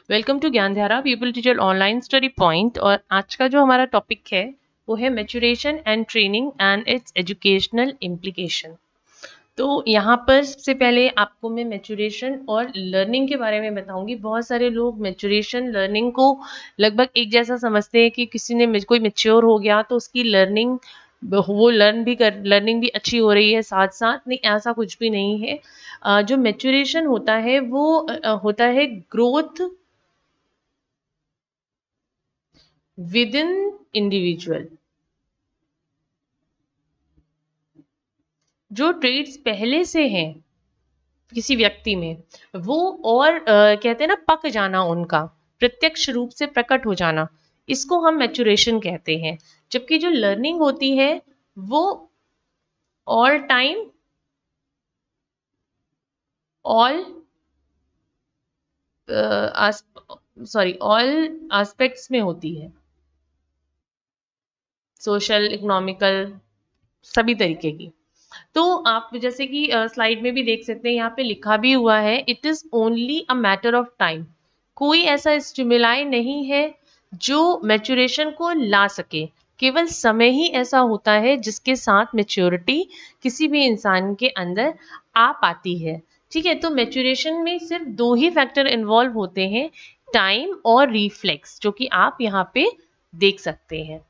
Welcome to Gyandhara people teacher online study point. और आज का जो हमारा टॉपिक है वो है maturation and training and its educational implication. तो यहाँ पर सबसे पहले आपको मैं मैच्योरेशन और लर्निंग के बारे में बताऊंगी। बहुत सारे लोग मैच्योरेशन लर्निंग को लगभग एक जैसा समझते हैं कि किसी ने कोई मैच्योर हो गया तो उसकी लर्निंग वो लर्निंग भी अच्छी हो रही है साथ साथ। नहीं, ऐसा कुछ भी नहीं है। जो मैच्योरेशन होता है वो होता है ग्रोथ विद इन इंडिविजुअल। जो ट्रेड्स पहले से हैं किसी व्यक्ति में वो और कहते हैं ना पक जाना, उनका प्रत्यक्ष रूप से प्रकट हो जाना, इसको हम मैच्योरेशन कहते हैं। जबकि जो लर्निंग होती है वो all time all all aspects में होती है, सोशल, इकोनॉमिकल, सभी तरीके की। तो आप जैसे कि स्लाइड में भी देख सकते हैं, यहाँ पे लिखा भी हुआ है it is only a matter of time. कोई ऐसा स्टिमुलाई नहीं है जो मैच्योरेशन को ला सके, केवल समय ही ऐसा होता है जिसके साथ मैच्योरिटी किसी भी इंसान के अंदर आ पाती है। ठीक है, तो मैच्योरेशन में सिर्फ दो ही फैक्टर इन्वॉल्व होते हैं, टाइम और रिफ्लेक्स, जो कि आप यहाँ पे देख सकते हैं,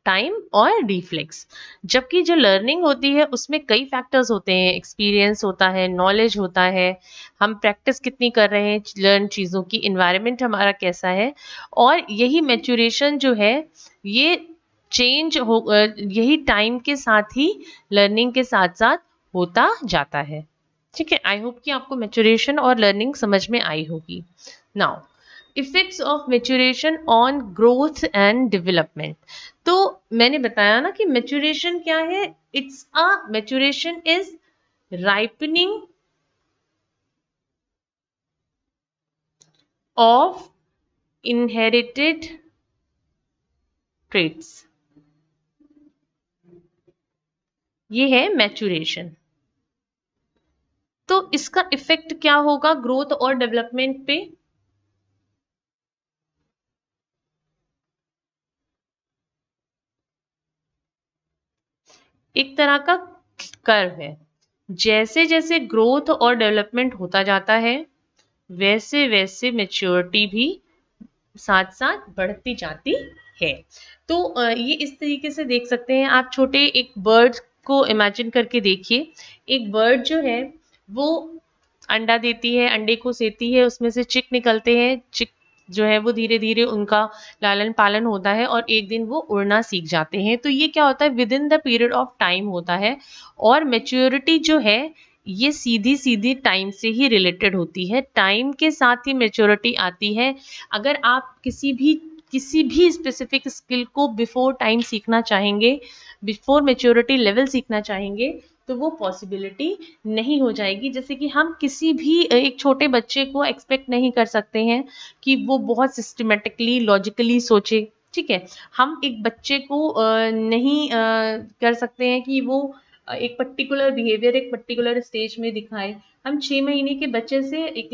टाइम और रिफ्लेक्स। जबकि जो लर्निंग होती है उसमें कई फैक्टर्स होते हैं, एक्सपीरियंस होता है, नॉलेज होता है, हम प्रैक्टिस कितनी कर रहे हैं लर्न चीज़ों की, इन्वायरमेंट हमारा कैसा है। और यही मैच्योरेशन जो है ये यही टाइम के साथ ही लर्निंग के साथ साथ होता जाता है। ठीक है, आई होप कि आपको मैच्योरेशन और लर्निंग समझ में आई होगी। Now, effects of maturation on growth and development. तो मैंने बताया ना कि मैच्योरेशन क्या है। Maturation is ripening of inherited traits. ये है मैच्योरेशन। तो इसका इफेक्ट क्या होगा ग्रोथ और डेवलपमेंट पे? एक तरह का कर्व है। जैसे जैसे ग्रोथ और डेवलपमेंट होता जाता है वैसे वैसे मैच्योरिटी भी साथ साथ बढ़ती जाती है। तो ये इस तरीके से देख सकते हैं आप। छोटे एक बर्ड को इमेजिन करके देखिए। एक बर्ड जो है वो अंडा देती है, अंडे को सेती है, उसमें से चिक निकलते हैं। चिक जो है वो धीरे धीरे उनका लालन पालन होता है और एक दिन वो उड़ना सीख जाते हैं। तो ये क्या होता है, with in the period of time होता है। और मैच्योरिटी जो है ये सीधी सीधी टाइम से ही रिलेटेड होती है, टाइम के साथ ही मैच्योरिटी आती है। अगर आप किसी भी स्पेसिफिक स्किल को बिफोर टाइम सीखना चाहेंगे, बिफोर मैच्योरिटी लेवल सीखना चाहेंगे, तो वो पॉसिबिलिटी नहीं हो जाएगी। जैसे कि हम किसी भी एक छोटे बच्चे को एक्सपेक्ट नहीं कर सकते हैं कि वो बहुत सिस्टमेटिकली लॉजिकली सोचे। ठीक है, हम एक बच्चे को नहीं कर सकते हैं कि वो एक पर्टिकुलर बिहेवियर एक पर्टिकुलर स्टेज में दिखाए। हम 6 महीने के बच्चे से एक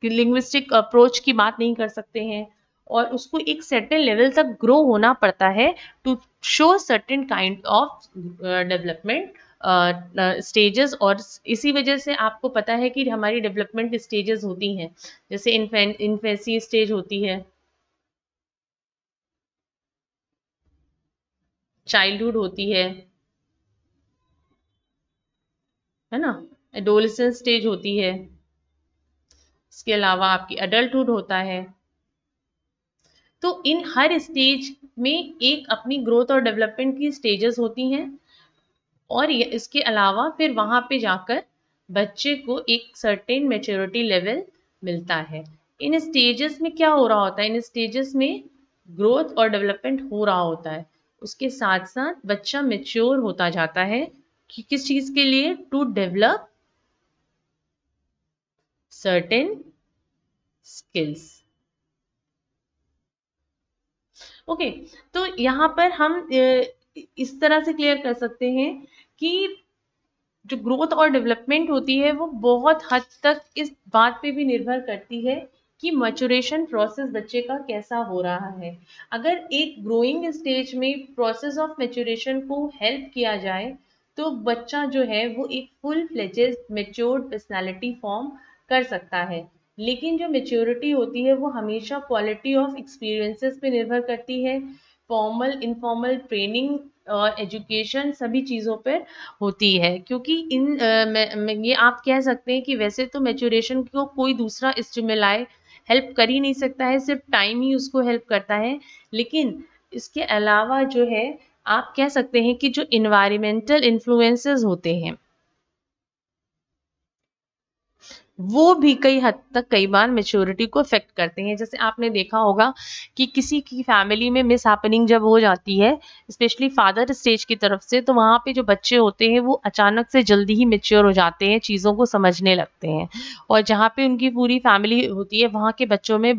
लिंग्विस्टिक अप्रोच की बात नहीं कर सकते हैं, और उसको एक सर्टेन लेवल तक ग्रो होना पड़ता है to show certain kind of development stages. और इसी वजह से आपको पता है कि हमारी डेवलपमेंट स्टेजेस होती हैं। जैसे इन्फेंसी स्टेज होती है, चाइल्डहुड होती है ना, एडोलेसेंस स्टेज होती है, इसके अलावा आपकी अडल्टहुड होता है। तो इन हर स्टेज में एक अपनी ग्रोथ और डेवलपमेंट की स्टेजेस होती हैं। और इसके अलावा फिर वहां पे जाकर बच्चे को एक सर्टेन मैच्योरिटी लेवल मिलता है। इन स्टेजेस में क्या हो रहा होता है, इन स्टेजेस में ग्रोथ और डेवलपमेंट हो रहा होता है। उसके साथ साथ बच्चा मेच्योर होता जाता है कि किस चीज के लिए, to develop certain skills. Okay, तो यहाँ पर हम इस तरह से क्लियर कर सकते हैं कि जो ग्रोथ और डेवलपमेंट होती है वो बहुत हद तक इस बात पे भी निर्भर करती है कि मैच्योरेशन प्रोसेस बच्चे का कैसा हो रहा है। अगर एक ग्रोइंग स्टेज में प्रोसेस ऑफ मैच्योरेशन को हेल्प किया जाए तो बच्चा जो है वो एक full fledged matured personality form कर सकता है। लेकिन जो मैच्योरिटी होती है वो हमेशा क्वालिटी ऑफ एक्सपीरियंसेस पे निर्भर करती है। फॉर्मल इनफॉर्मल ट्रेनिंग और एजुकेशन सभी चीज़ों पर होती है, क्योंकि ये आप कह सकते हैं कि वैसे तो मैच्योरेशन को कोई दूसरा स्टिमुलाई हेल्प कर ही नहीं सकता है, सिर्फ टाइम ही उसको हेल्प करता है। लेकिन इसके अलावा जो है आप कह सकते हैं कि जो इन्वायरमेंटल इन्फ्लुएंसेस होते हैं वो भी कई हद तक कई बार मेच्योरिटी को अफेक्ट करते हैं। जैसे आपने देखा होगा कि किसी की फैमिली में मिस हैपनिंग जब हो जाती है, स्पेशली फादर स्टेज की तरफ से, तो वहाँ पे जो बच्चे होते हैं वो अचानक से जल्दी ही मेच्योर हो जाते हैं, चीज़ों को समझने लगते हैं। और जहाँ पे उनकी पूरी फैमिली होती है वहाँ के बच्चों में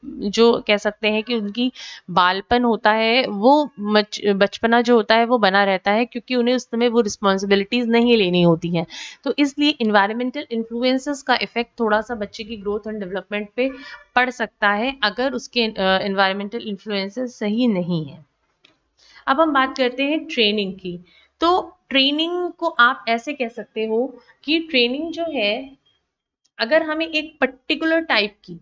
जो कह सकते हैं कि उनकी बालपन होता है वो बचपना जो होता है वो बना रहता है, क्योंकि उन्हें उस समय वो रिस्पॉन्सिबिलिटीज नहीं लेनी होती हैं। तो इसलिए इन्वायरमेंटल इन्फ्लुएंसेस का इफेक्ट थोड़ा सा बच्चे की ग्रोथ एंड डेवलपमेंट पे पड़ सकता है अगर उसके इन्वायरमेंटल इन्फ्लुएंसेस सही नहीं है। अब हम बात करते हैं ट्रेनिंग की। तो ट्रेनिंग को आप ऐसे कह सकते हो कि ट्रेनिंग जो है, अगर हमें एक पर्टिकुलर टाइप की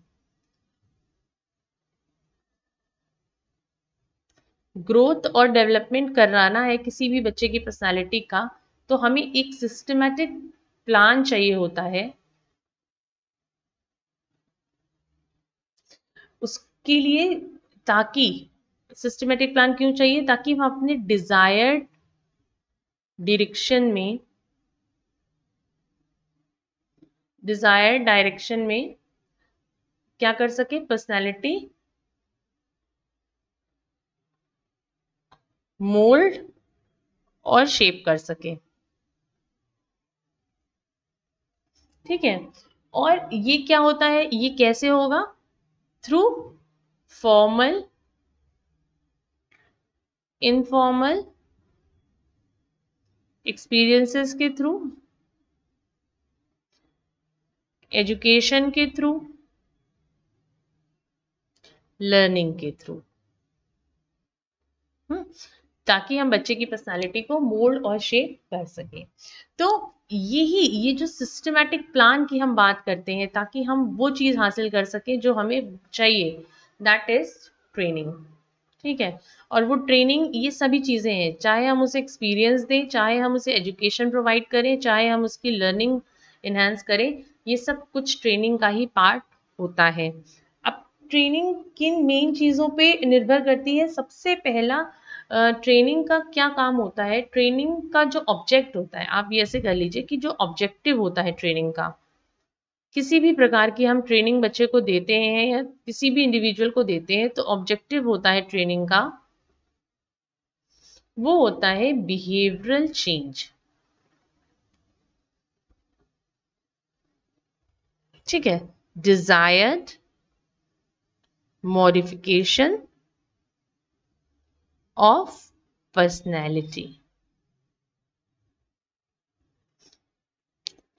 ग्रोथ और डेवलपमेंट कराना है किसी भी बच्चे की पर्सनालिटी का, तो हमें एक सिस्टमैटिक प्लान चाहिए होता है। उसके लिए, ताकि सिस्टमैटिक प्लान क्यों चाहिए, ताकि हम अपने डिजायर्ड डायरेक्शन में क्या कर सके, पर्सनालिटी मोल्ड और शेप कर सके। ठीक है। और ये क्या होता है, ये कैसे होगा, थ्रू फॉर्मल इनफॉर्मल एक्सपीरियंसेस के थ्रू, एजुकेशन के थ्रू, लर्निंग के थ्रू, ताकि हम बच्चे की पर्सनालिटी को मोल्ड और शेप कर सकें। तो ये जो सिस्टमैटिक प्लान की हम बात करते हैं ताकि हम वो चीज हासिल कर सकें जो हमें चाहिए, दैट इज ट्रेनिंग। ठीक है। और वो ट्रेनिंग ये सभी चीजें हैं, चाहे हम उसे एक्सपीरियंस दें, चाहे हम उसे एजुकेशन प्रोवाइड करें, चाहे हम उसकी लर्निंग इनहेंस करें, ये सब कुछ ट्रेनिंग का ही पार्ट होता है। अब ट्रेनिंग किन मेन चीज़ों पे निर्भर करती है, सबसे पहला ट्रेनिंग का क्या काम होता है, ट्रेनिंग का जो ऑब्जेक्ट होता है, आप ये ऐसे कर लीजिए कि जो ऑब्जेक्टिव होता है ट्रेनिंग का, किसी भी प्रकार की हम ट्रेनिंग बच्चे को देते हैं या किसी भी इंडिविजुअल को देते हैं तो ऑब्जेक्टिव होता है ट्रेनिंग का, वो होता है बिहेवियरल चेंज। ठीक है। डिजायर्ड मॉडिफिकेशन ऑफ पर्सनैलिटी,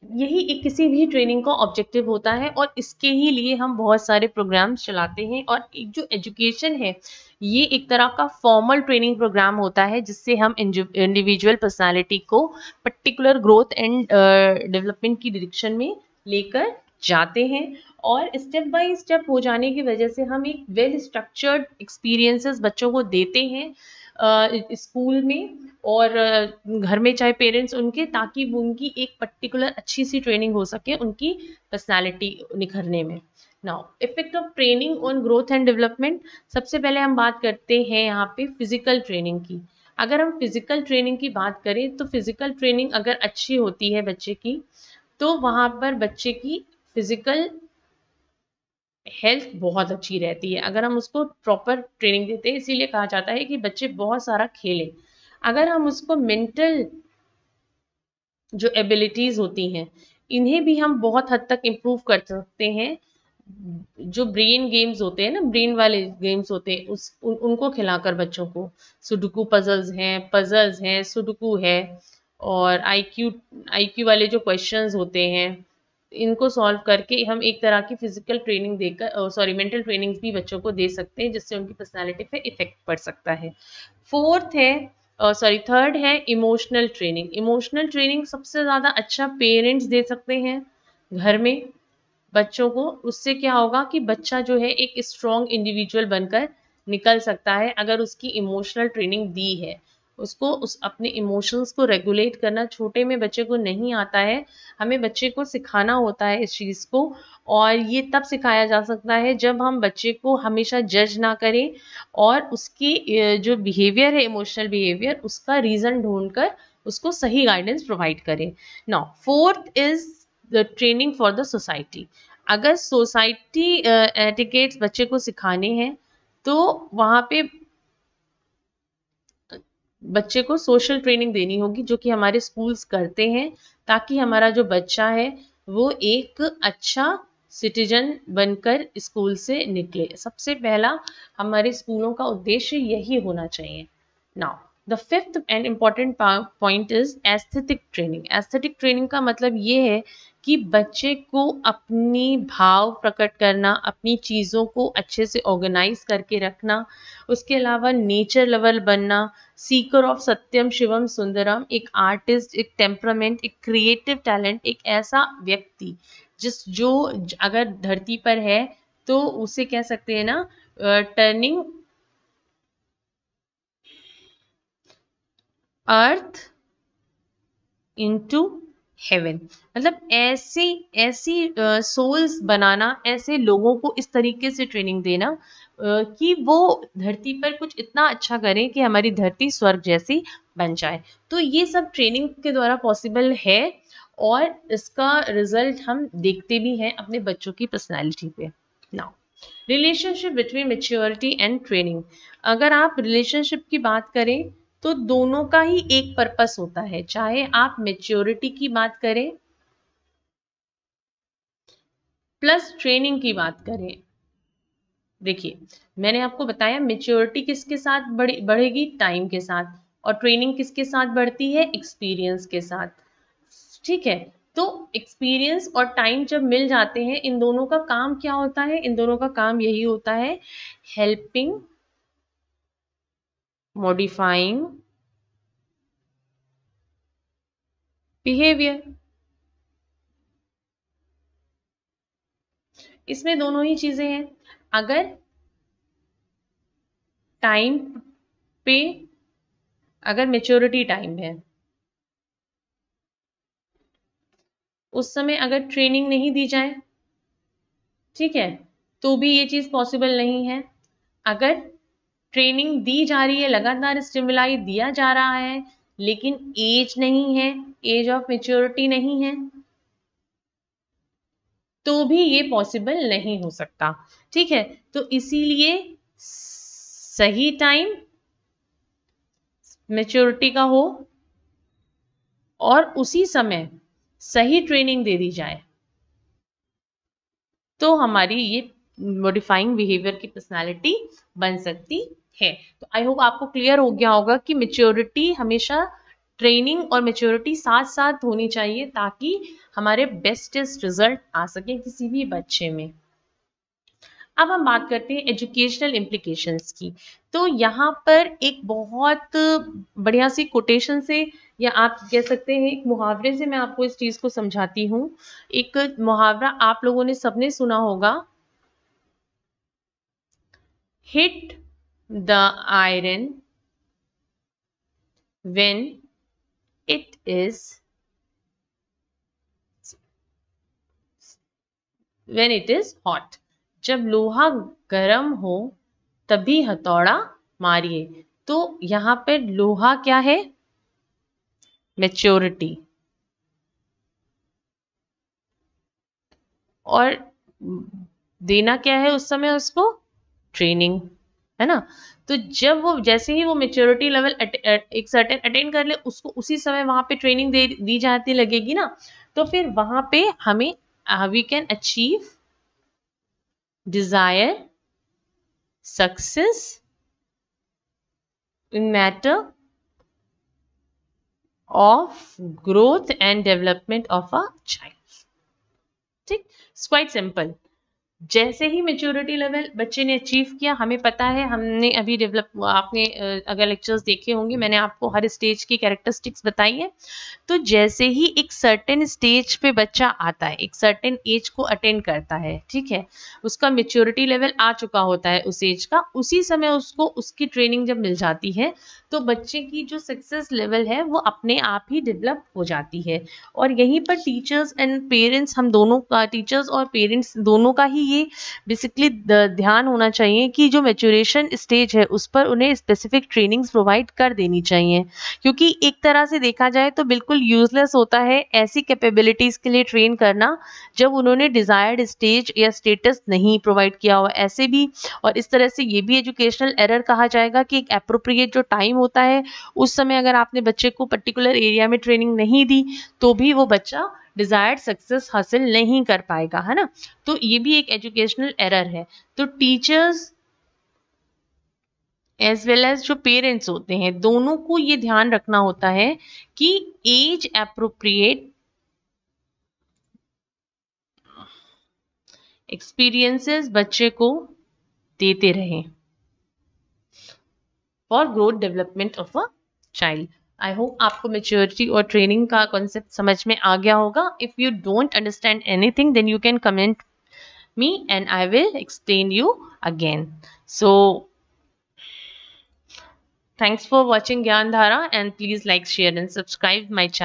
यही एक किसी भी ट्रेनिंग का ऑब्जेक्टिव होता है और इसके ही लिए हम बहुत सारे प्रोग्राम्स चलाते हैं। और एक जो एजुकेशन है ये एक तरह का फॉर्मल ट्रेनिंग प्रोग्राम होता है जिससे हम इंडिविजुअल पर्सनालिटी को पर्टिकुलर ग्रोथ एंड डेवलपमेंट की डायरेक्शन में लेकर जाते हैं। और स्टेप बाय स्टेप हो जाने की वजह से हम एक वेल स्ट्रक्चर्ड एक्सपीरियंसेस बच्चों को देते हैं स्कूल में और घर में, चाहे पेरेंट्स उनके, ताकि वो उनकी एक पर्टिकुलर अच्छी सी ट्रेनिंग हो सके उनकी पर्सनालिटी निखरने में। Now effect of training on growth and development, सबसे पहले हम बात करते हैं यहाँ पे फिजिकल ट्रेनिंग की। अगर हम फिजिकल ट्रेनिंग की बात करें तो फिजिकल ट्रेनिंग अगर अच्छी होती है बच्चे की तो वहाँ पर बच्चे की फिजिकल हेल्थ बहुत अच्छी रहती है। अगर हम उसको प्रॉपर ट्रेनिंग देते हैं, इसीलिए कहा जाता है कि बच्चे बहुत सारा खेलें। अगर हम उसको मेंटल जो एबिलिटीज होती हैं इन्हें भी हम बहुत हद तक इम्प्रूव कर सकते हैं। जो ब्रेन गेम्स होते हैं ना, ब्रेन वाले गेम्स होते हैं, उनको खिलाकर बच्चों को, सुडुकू पजल्स हैं, सुडुकू है, और आईक्यू वाले जो क्वेश्चंस होते हैं, इनको सॉल्व करके हम एक तरह की फिजिकल ट्रेनिंग देकर, सॉरी, मेंटल ट्रेनिंग भी बच्चों को दे सकते हैं, जिससे उनकी पर्सनालिटी पे इफेक्ट पड़ सकता है। थर्ड है इमोशनल ट्रेनिंग। इमोशनल ट्रेनिंग सबसे ज़्यादा अच्छा पेरेंट्स दे सकते हैं घर में बच्चों को। उससे क्या होगा कि बच्चा जो है एक स्ट्रॉन्ग इंडिविजुअल बनकर निकल सकता है, अगर उसकी इमोशनल ट्रेनिंग दी है। उसको अपने इमोशंस को रेगुलेट करना छोटे में बच्चे को नहीं आता है, हमें बच्चे को सिखाना होता है इस चीज़ को। और ये तब सिखाया जा सकता है जब हम बच्चे को हमेशा जज ना करें और उसकी जो बिहेवियर है, इमोशनल बिहेवियर, उसका रीज़न ढूंढकर उसको सही गाइडेंस प्रोवाइड करें। Now fourth is the training for the society. अगर सोसाइटी एटिकेट्स बच्चे को सिखाने हैं तो वहाँ पे बच्चे को सोशल ट्रेनिंग देनी होगी, जो कि हमारे स्कूल्स करते हैं, ताकि हमारा जो बच्चा है वो एक अच्छा सिटीजन बनकर स्कूल से निकले। सबसे पहला हमारे स्कूलों का उद्देश्य यही होना चाहिए। Now the fifth and important point is aesthetic training. Aesthetic training का मतलब ये है कि बच्चे को अपनी भाव प्रकट करना, अपनी चीज़ों को अच्छे से ऑर्गेनाइज करके रखना, उसके अलावा नेचर लेवल बनना, सीकर ऑफ सत्यम शिवम सुंदरम, एक आर्टिस्ट, एक टेम्परामेंट, एक क्रिएटिव टैलेंट, एक ऐसा व्यक्ति जो अगर धरती पर है तो उसे कह सकते हैं ना, टर्निंग अर्थ इनटू हेवन। मतलब ऐसी ऐसी सोल्स बनाना, ऐसे लोगों को इस तरीके से ट्रेनिंग देना कि वो धरती पर कुछ इतना अच्छा करें कि हमारी धरती स्वर्ग जैसी बन जाए। तो ये सब ट्रेनिंग के द्वारा पॉसिबल है और इसका रिजल्ट हम देखते भी हैं अपने बच्चों की पर्सनैलिटी पे। Now relationship between maturity and training. अगर आप रिलेशनशिप की बात करें तो दोनों का ही एक पर्पस होता है, चाहे आप मेच्योरिटी की बात करें प्लस ट्रेनिंग की बात करें। देखिए, मैंने आपको बताया मेच्योरिटी किसके साथ बढ़ेगी, टाइम के साथ, और ट्रेनिंग किसके साथ बढ़ती है, एक्सपीरियंस के साथ। ठीक है, तो एक्सपीरियंस और टाइम जब मिल जाते हैं, इन दोनों का काम क्या होता है, इन दोनों का काम यही होता है, हेल्पिंग मॉडिफाइंग बिहेवियर। इसमें दोनों ही चीजें हैं। अगर टाइम पे, अगर मेच्योरिटी टाइम है, उस समय अगर ट्रेनिंग नहीं दी जाए, ठीक है, तो भी ये चीज पॉसिबल नहीं है। अगर ट्रेनिंग दी जा रही है, लगातार स्टिमुलाई दिया जा रहा है, लेकिन एज नहीं है, एज ऑफ मेच्योरिटी नहीं है, तो भी ये पॉसिबल नहीं हो सकता। ठीक है, तो इसीलिए सही टाइम मेच्योरिटी का हो और उसी समय सही ट्रेनिंग दे दी जाए, तो हमारी ये मॉडिफाइंग बिहेवियर की पर्सनालिटी बन सकती है। तो आई होप आपको क्लियर हो गया होगा कि मेच्योरिटी हमेशा, ट्रेनिंग और मेच्योरिटी साथ साथ होनी चाहिए, ताकि हमारे बेस्टेस्ट रिजल्ट आ सके किसी भी बच्चे में। अब हम बात करते हैं एजुकेशनल इम्प्लीकेशंस की। तो यहाँ पर एक बहुत बढ़िया सी कोटेशन से, या आप कह सकते हैं एक मुहावरे से, मैं आपको इस चीज को समझाती हूँ। एक मुहावरा आप लोगों ने सबने सुना होगा, hit the iron when it is hot. जब लोहा गर्म हो तभी हथौड़ा मारिए। तो यहाँ पे लोहा क्या है, मेच्योरिटी, और देना क्या है उस समय उसको, ट्रेनिंग, है ना। तो जब वो, जैसे ही वो मेच्योरिटी लेवल एक सर्टेन अटेन कर ले, उसको उसी समय वहां पे ट्रेनिंग दी जाती लगेगी ना, तो फिर वहां पे हमें we can achieve desire success in matter of growth and development of a child. ठीक, it's quite simple. जैसे ही मेच्योरिटी लेवल बच्चे ने अचीव किया, हमें पता है, हमने अभी डेवलप, आपने अगर लेक्चर्स देखे होंगे, मैंने आपको हर स्टेज की कैरेक्टरिस्टिक्स बताई है। तो जैसे ही एक सर्टेन स्टेज पे बच्चा आता है, एक सर्टेन एज को अटेंड करता है, ठीक है, उसका मेच्योरिटी लेवल आ चुका होता है उस एज का, उसी समय उसको उसकी ट्रेनिंग जब मिल जाती है तो बच्चे की जो सक्सेस लेवल है वो अपने आप ही डेवलप हो जाती है। और यहीं पर टीचर्स एंड पेरेंट्स, हम दोनों का, टीचर्स और पेरेंट्स दोनों का ही ये बेसिकली ध्यान होना चाहिए कि जो मैच्योरेशन स्टेज है उस पर उन्हें स्पेसिफिक ट्रेनिंग्स प्रोवाइड कर देनी चाहिए, क्योंकि एक तरह से देखा जाए तो बिल्कुल यूजलेस होता है ऐसी कैपेबिलिटीज के लिए ट्रेन करना जब उन्होंने डिजायर्ड स्टेज या स्टेटस नहीं प्रोवाइड किया हो, ऐसे भी। और इस तरह से ये भी एजुकेशनल एरर कहा जाएगा कि एक एप्रोप्रिएट जो टाइम होता है उस समय अगर आपने बच्चे को पर्टिकुलर एरिया में ट्रेनिंग नहीं दी तो भी वो बच्चा डिजायर्ड सक्सेस हासिल नहीं कर पाएगा, है ना। तो ये भी एक एजुकेशनल एरर है। तो टीचर्स एज वेल एज जो पेरेंट्स होते हैं, दोनों को ये ध्यान रखना होता है कि एज एप्रोप्रिएट एक्सपीरियंसेस बच्चे को देते रहें for growth development of a child. I hope आपको मेच्योरिटी और ट्रेनिंग का कॉन्सेप्ट समझ में आ गया होगा। If you don't understand anything then you can comment me and I will explain you again. So thanks for watching Gyan Dhara, and please like, share and subscribe my channel.